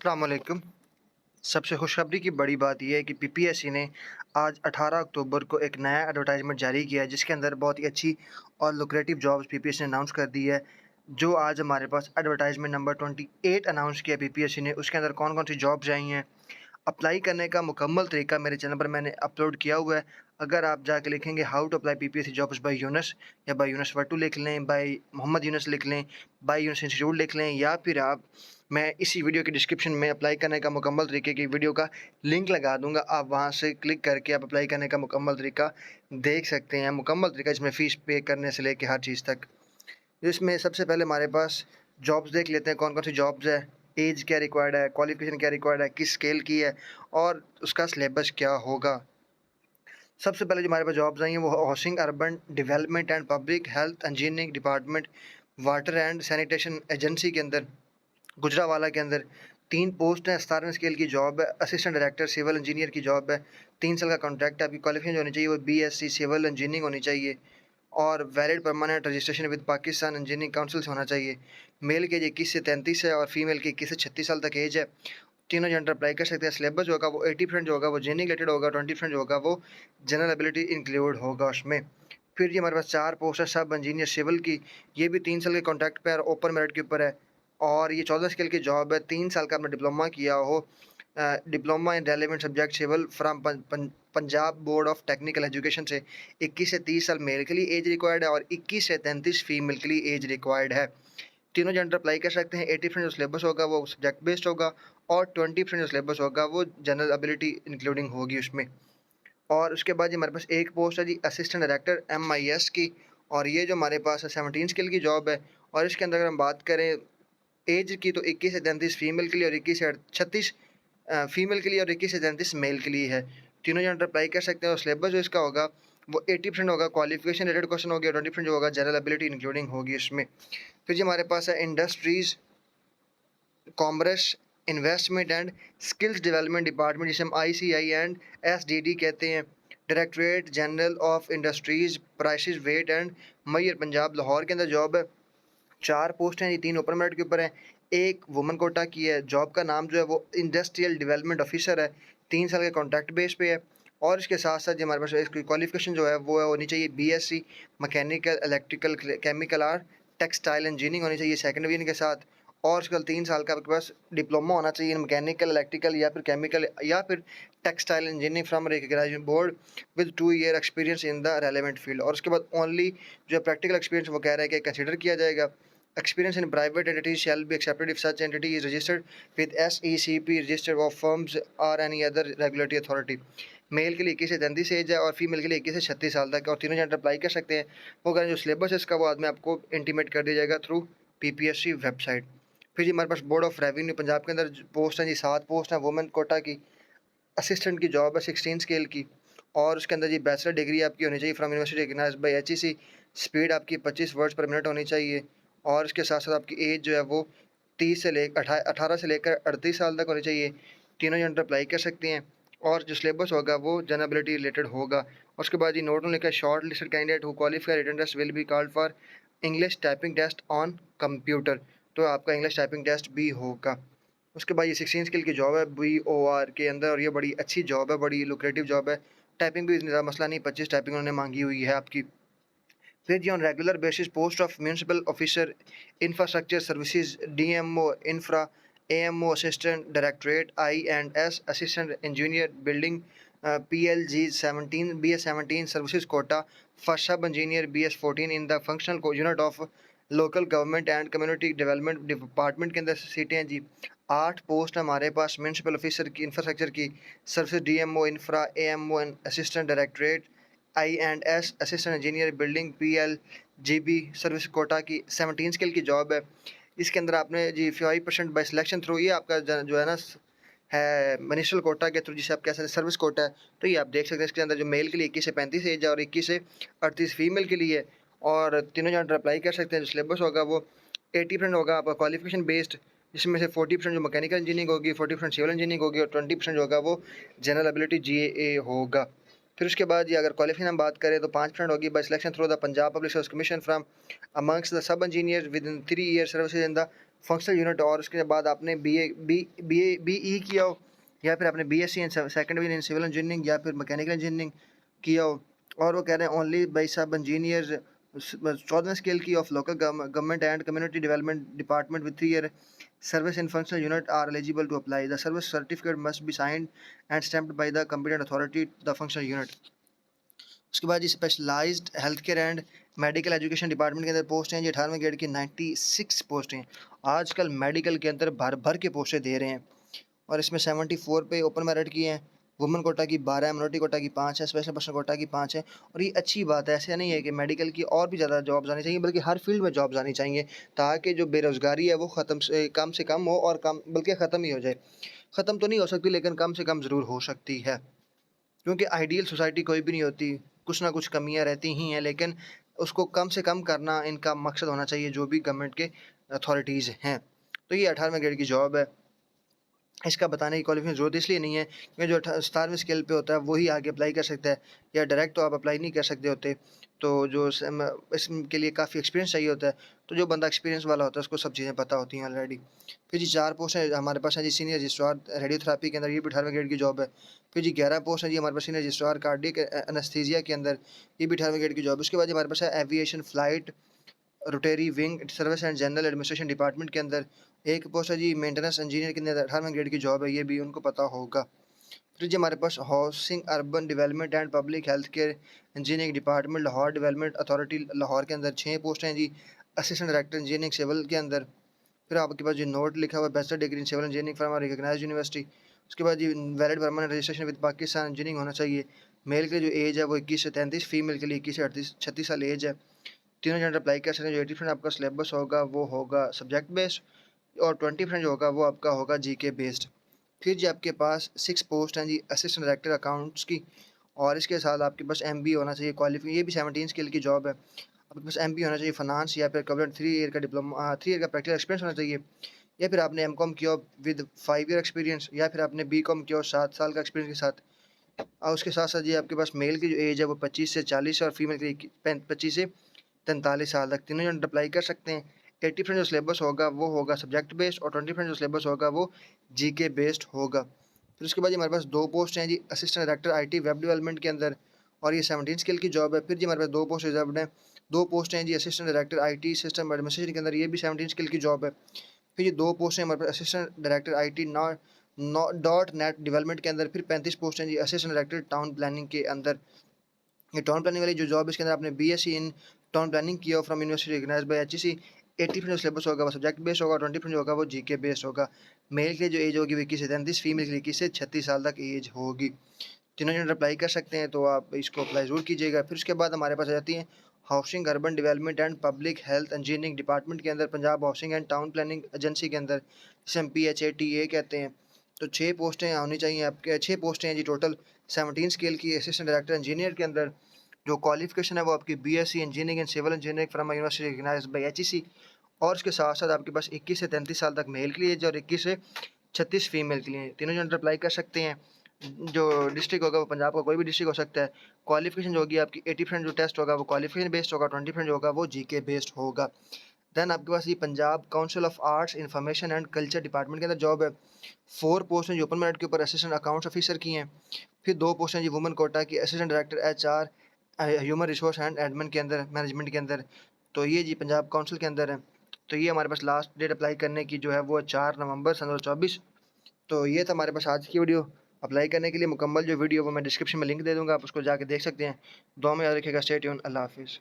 अस्सलाम वालेकुम। सबसे खुशखबरी की बड़ी बात ये है कि पीपीएससी ने आज 18 अक्टूबर को एक नया एडवर्टाइजमेंट जारी किया है, जिसके अंदर बहुत ही अच्छी और लुक्रेटिव जॉब्स पीपीएससी ने अनाउंस कर दी है। जो आज हमारे पास एडवर्टाइजमेंट नंबर 28 अनाउंस किया पीपीएससी ने, उसके अंदर कौन-कौन सी जॉब्स आई हैं। अप्लाई करने का मुकम्मल तरीका मेरे चैनल पर मैंने अपलोड किया हुआ है। अगर आप जाके लिखेंगे how to apply PPSC jobs by Yunus या बाय यूनुस वट्टू लिख लें, बाय मोहम्मद यूनुस लिख लें, बाय यूनुस इंस्टीट्यूट लिख लें, या फिर आप मैं इसी वीडियो के डिस्क्रिप्शन में अप्लाई करने का मुकम्मल तरीके की वीडियो का लिंक लगा दूँगा। आप वहाँ से क्लिक करके आप अप्लाई करने का मुकम्मल तरीका देख सकते हैं। मुकम्मल तरीका जिसमें फ़ीस पे करने से लेके हर चीज़ तक। इसमें सबसे पहले हमारे पास जॉब्स देख लेते हैं, कौन-कौन सी जॉब्स है, ऐज क्या रिक्वायर्ड है, क्वालिफ़िकेशन क्या रिक्वायर्ड है, किस स्केल की है और उसका सिलेबस क्या होगा। सबसे पहले जो हमारे पास जॉब्स आई हैं वो housing, urban development and public health engineering department, water and sanitation agency के अंदर, गुजरावाला के अंदर 3 पोस्ट हैं। 17वें स्केल की जॉब है। असिस्टेंट डायरेक्टर सिविल इंजीनियर की जॉब है। 3 साल का कॉन्ट्रैक्ट है। आपकी क्वालिफ़िकेशन जो होनी चाहिए वो बीएससी सिविल इंजीनियरिंग होनी चाहिए और valid permanent registration with Pakistan engineering council से होना चाहिए। मेल की एज 21 से 33 है और फीमेल की 21 से 36 साल तक एज है। तीनों जेंडर अप्लाई कर सकते हैं। सिलेबस जो होगा वो 80% जो होगा वो जेनिंग रिलेटेड होगा, 20% जो होगा वो जनरल एबिलिटी इंक्लूड होगा उसमें। फिर ये हमारे पास 4 पोस्ट है सब इंजीनियर सिविल की। ये भी 3 साल के कॉन्ट्रैक्ट पे और ओपन मेरिट के ऊपर है और ये 14 स्केल की जॉब है। 3 साल का आपने डिप्लोमा किया हो, diploma in relevant subject civil from Punjab board of technical education से। 21 से 30 साल मेल के लिए एज रिक्वायर्ड है और 21 से 33 फीमेल के लिए एज रिक्वायर्ड है। तीनों जेंडर अप्लाई कर सकते हैं। 80% जो सिलेबस होगा वो सब्जेक्ट बेस्ड होगा और 20% जो सिलेबस होगा वो जनरल एबिलिटी इंक्लूडिंग होगी उसमें। और उसके बाद ये हमारे पास एक पोस्ट है जी असिस्टेंट डायरेक्टर एमआईएस की, और ये जो हमारे पास है 17 स्किल की जॉब है। और इसके अंदर अगर हम बात करें एज की तो 21 से 33 फीमेल के लिए और 21 से 36 फीमेल के लिए और 21 से 33 मेल के लिए है। तीनों जेंडर अप्लाई कर सकते हैं और सिलेबस जो इसका होगा वो 80% होगा, क्वालिफिकेशन रिलेटेड क्वेश्चन हो गया, 20% जो होगा जनरल एबिलिटी इंक्लूडिंग होगी इसमें। फिर जी हमारे पास है industries, commerce, investment and skills development department, जिसे हम आईसीआई एंड एसडीडी कहते हैं। Directorate general of industries prices weight and measures, Punjab Lahore के अंदर जॉब है। 4 पोस्ट हैं, ये 3 ओपन मेरिट के ऊपर हैं, 1 वुमन कोटा की है। जॉब का नाम जो है वो इंडस्ट्रियल डेवलपमेंट ऑफिसर है। 3 साल के कॉन्ट्रैक्ट बेस पे है और इसके साथ-साथ जो हमारे पास इसकी क्वालिफ़िकेशन जो है वो होनी चाहिए बीएससी मैकेनिकल, इलेक्ट्रिकल, केमिकल और टेक्सटाइल इंजीनियरिंग होनी चाहिए सेकंड डिवीज़न के साथ। और उसके बाद 3 साल का आपके पास डिप्लोमा होना चाहिए मैकेनिकल, इलेक्ट्रिकल या फिर केमिकल या फिर textile engineering from recognized board with 2 year experience in the relevant field. और उसके बाद ओनली जो प्रैक्टिकल एक्सपीरियंस वो कह रहा है कि कंसिडर किया जाएगा। Experience in private entities shall be accepted if such entity is registered with SECP register of firms or any other regulatory authority। Male के लिए 21 से 33 एज है और फीमेल के लिए 21 से 36 साल तक, और तीनों जेंडर अप्लाई कर सकते हैं। वो करें जो सिलेबस है इसका वो बाद में आपको इंटीमेट कर दिया जाएगा थ्रू पीपीएससी वेबसाइट। फिर जी हमारे पास बोर्ड ऑफ रेवेन्यू पंजाब के अंदर पोस्ट हैं जी 7 पोस्ट हैं वुमेन कोटा की। असिस्टेंट की जॉब है 16 स्केल की और उसके अंदर जी बैचलर डिग्री आपकी होनी चाहिए from university recognized by HEC. Speed आपकी 25 वर्ड्स पर मिनट होनी चाहिए और इसके साथ साथ आपकी एज जो है वो 30 से ले 18 से लेकर 38 साल तक होनी चाहिए। तीनों जेंडर अप्लाई कर सकते हैं और जो सिलेबस होगा वो जनरेबिलिटी रिलेटेड होगा। उसके बाद ये नोट लिखा है short listed candidate who qualify written test will be called for English typing test on computer. तो आपका इंग्लिश टाइपिंग टेस्ट भी होगा। उसके बाद ये 16 स्किल की जॉब है बीओआर के अंदर और ये बड़ी अच्छी जॉब है, बड़ी लुक्रेटिव जॉब है। टाइपिंग भी इतना ज़्यादा मसला नहीं, 25 टाइपिंग उन्होंने मांगी हुई है आपकी। फिर जी on regular basis post of municipal officer infrastructure services DMO infra, AMO assistant directorate आई&एस assistant engineer building, PLG 17 BS17 services quota for sub engineer BS14 in the functional unit of local government and community development department के अंदर सीटें हैं जी। 8 post हमारे पास municipal officer की infrastructure की service DMO infra, AMO assistant directorate आई&एस assistant engineer building PLGB service Kota की 17 स्किल की जॉब है। इसके अंदर आपने जी 5% बाय सिलेक्शन थ्रू ये आपका जो है ना है मिनिस्ट्रियल कोटा के थ्रू, जिसे आप कह सकते हैं सर्विस कोटा है। तो ये आप देख सकते हैं इसके अंदर जो मेल के लिए 21 से 35 एज है और 21 से 38 फीमेल के लिए है और तीनों जेंडर अप्लाई कर सकते हैं। जो सिलेबस होगा वो 80% होगा आपका क्वालिफिकेशन बेस्ड, जिसमें से 40% जो मैकेनिकल इंजीनियरिंग होगी, 40% सिविल इंजीनियरिंग होगी और 20% जो होगा वो जनरल एबिलिटी जीए होगा। फिर उसके बाद ये अगर क्वालिफिकेशन हम बात करें तो 5% होगी by selection through the Punjab public service commission from amongst the sub engineer within 3 year services in the functional unit और उसके बाद आपने BE किया हो, या फिर आपने BSc in second in civil engineering या फिर मैकेनिकल इंजीनियरिंग किया हो, और वो कह रहे हैं ओनली भाई साहब इंजीनियर 14वें स्केल की of local government and community development department with 3 year service in functional unit are eligible to apply. The service certificate must be signed and stamped by the competent authority, the functional unit. उसके बाद जी specialised health care and medical education department के अंदर post हैं जी 18वें grade की 96 पोस्टें हैं। आजकल मेडिकल के अंदर भर भर के पोस्टें दे रहे हैं, और इसमें 74 पे ओपन मेरिट की हैं, वुमेन कोटा की 12 है, मिनोरिटी कोटा की 5 है, स्पेशल पर्सन कोटा की 5 है। और ये अच्छी बात है, ऐसा नहीं है कि मेडिकल की और भी ज़्यादा जॉब्स आनी चाहिए, बल्कि हर फील्ड में जॉब्स आनी चाहिए, ताकि जो बेरोज़गारी है वो कम से कम हो, और कम बल्कि ख़त्म ही हो जाए। ख़त्म तो नहीं हो सकती, लेकिन कम से कम ज़रूर हो सकती है, क्योंकि आइडियल सोसाइटी कोई भी नहीं होती, कुछ ना कुछ कमियां रहती ही हैं, लेकिन उसको कम से कम करना इनका मकसद होना चाहिए, जो भी गवर्नमेंट के अथॉरिटीज़ हैं। तो ये 18वें ग्रेड की जॉब है। इसका बताने की क्वालिफिकेशन ज़रूरत इसलिए नहीं है क्योंकि जो 17वें स्केल पे होता है वही आगे अप्लाई कर सकता है, या डायरेक्ट तो आप अप्लाई नहीं कर सकते होते। तो जो इसके लिए काफ़ी एक्सपीरियंस चाहिए होता है, तो जो बंदा एक्सपीरियंस वाला होता है उसको सब चीज़ें पता होती हैं ऑलरेडी। फिर जी 4 पोस्ट है हमारे पास है जी सीनियर रजिस्ट्रार रेडियोथेरेपी के अंदर, ये भी 18वें ग्रेड की जॉब है। फिर जी 11 पोस्ट है जी हमारे पास सीनियर रजिस्ट्रार कार्डियक एनेस्थीसिया के अंदर, ये भी 18वें ग्रेड की जॉब है। उसके बाद हमारे पास है aviation flight rotary wing service and general administration department के अंदर, एक पोस्ट है जी मेंटेनेंस इंजीनियर के अंदर, 18वें ग्रेड की जॉब है, ये भी उनको पता होगा। फिर जी हमारे पास housing urban development and public health care engineering department Lahore development authority Lahore के अंदर 6 पोस्ट हैं जी असिस्टेंट डायरेक्टर इंजीनियरिंग सिविल के अंदर। फिर आपके पास जी नोट लिखा हुआ है bachelor degree in civil engineering from recognised university. उसके बाद जी valid permanent registration with Pakistan engineering होना चाहिए। मेल के जो एज है वो 21 से 33, फीमेल के लिए 21 से 36 साल एज है। तीनों जेंडर अप्लाई कर सकते हैं। जो 80% आपका सिलेबस होगा वो होगा सब्जेक्ट बेस्ड, और 20% जो होगा वो आपका होगा जीके बेस्ड। फिर जी आपके पास 6 पोस्ट हैं जी असिस्टेंट डायरेक्टर अकाउंट्स की, और इसके साथ आपके पास MBA होना चाहिए क्वालिफिकेशन, ये भी 17 स्किल की जॉब है। आपके पास MBA होना चाहिए फाइनेंस, या फिर कवर 3 ईयर का डिप्लोमा 3 ईयर का प्रैक्टिकल एक्सपीरियंस होना चाहिए, या फिर आपने MCOM किया विद 5 ईयर एक्सपीरियंस, या फिर आपने BCOM किया 7 साल का एक्सपीरियंस के साथ। और उसके साथ साथ जी आपके पास मेल की जो एज है वो 25 से 40 है, और फीमेल की 25 से 43 साल तक तीनों जन अप्लाई कर सकते हैं। 80% जो सिलेबस होगा वो होगा सब्जेक्ट बेस्ड, और 20% जो सिलेबस होगा वो जीके बेस्ड होगा। फिर उसके बाद जी हमारे पास 2 पोस्ट हैं जी assistant director IT web development के अंदर, और ये 17 स्किल की जॉब है। फिर जी हमारे पास 2 पोस्ट रिजर्व्ड हैं, 2 पोस्ट हैं जी assistant director IT system administration के अंदर, ये भी 17 स्किल की जॉब है। फिर ये 2 पोस्ट हैं हमारे पास assistant director IT dot net development के अंदर। फिर 35 पोस्ट हैं जी असिस्टेंट डायरेक्टर टाउन प्लानिंग के अंदर। ये टाउन प्लानिंग वाली जो जॉब, इसके अंदर आपने BSc इन टाउन प्लानिंग किया from university recognized by HEC। 80% syllabus होगा वो सब्जेक्ट बेस्ड होगा, 20% होगा वो जीके बेस्ड होगा। मेल की जो एज होगी वो 21 से 33, फीमेल की 21 से 36 साल तक एज होगी। तीनों जेंडर अप्लाई कर सकते हैं, तो आप इसको अप्लाई ज़रूर कीजिएगा। फिर उसके बाद हमारे पास आ जाती हैं housing urban development and public health engineering department के अंदर, Punjab housing and town planning agency के अंदर, जिसे हम PHATA कहते हैं। तो 6 पोस्टें होनी चाहिए आपके, 6 पोस्टें हैं जी टोटल 17 स्केल की असिस्टेंट डायरेक्टर इंजीनियर के अंदर। जो क्वालिफिकेशन है वो आपकी BSc engineering and civil engineering from university recognized by HEC, और उसके साथ साथ आपके पास 21 से 33 साल तक मेल के लिए और 21 से 36 फीमेल के लिए, तीनों जेंडर अप्लाई कर सकते हैं। जो डिस्ट्रिक्ट होगा वो पंजाब का कोई भी डिस्ट्रिक्ट हो सकता है। क्वालिफिकेशन जो होगी आपकी 80% जो टेस्ट होगा वो क्वालिफिकेशन बेस्ड होगा, 20% जो होगा वो जीके बेस्ड होगा। देन आपके पास ये Punjab council of arts information and culture department के अंदर जॉब है। 4 पोस्ट हैं जो ओपन मेरिट के ऊपर असिस्टेंट अकाउंट्स ऑफिसर की हैं। फिर 2 पोस्ट हैं जी वुमेन कोटा की assistant director HR human resource and admin के अंदर, मैनेजमेंट के अंदर। तो ये जी पंजाब काउंसिल के अंदर है। तो ये हमारे पास लास्ट डेट अप्लाई करने की जो है वो 4 नवंबर सन 2024। तो ये था हमारे पास आज की वीडियो। अप्लाई करने के लिए मुकम्मल जो वीडियो वो मैं डिस्क्रिप्शन में लिंक दे दूँगा, आप उसको जाके देख सकते हैं। दुआ में याद रखिएगा। Stay tuned. अल्लाह हाफ़िज़।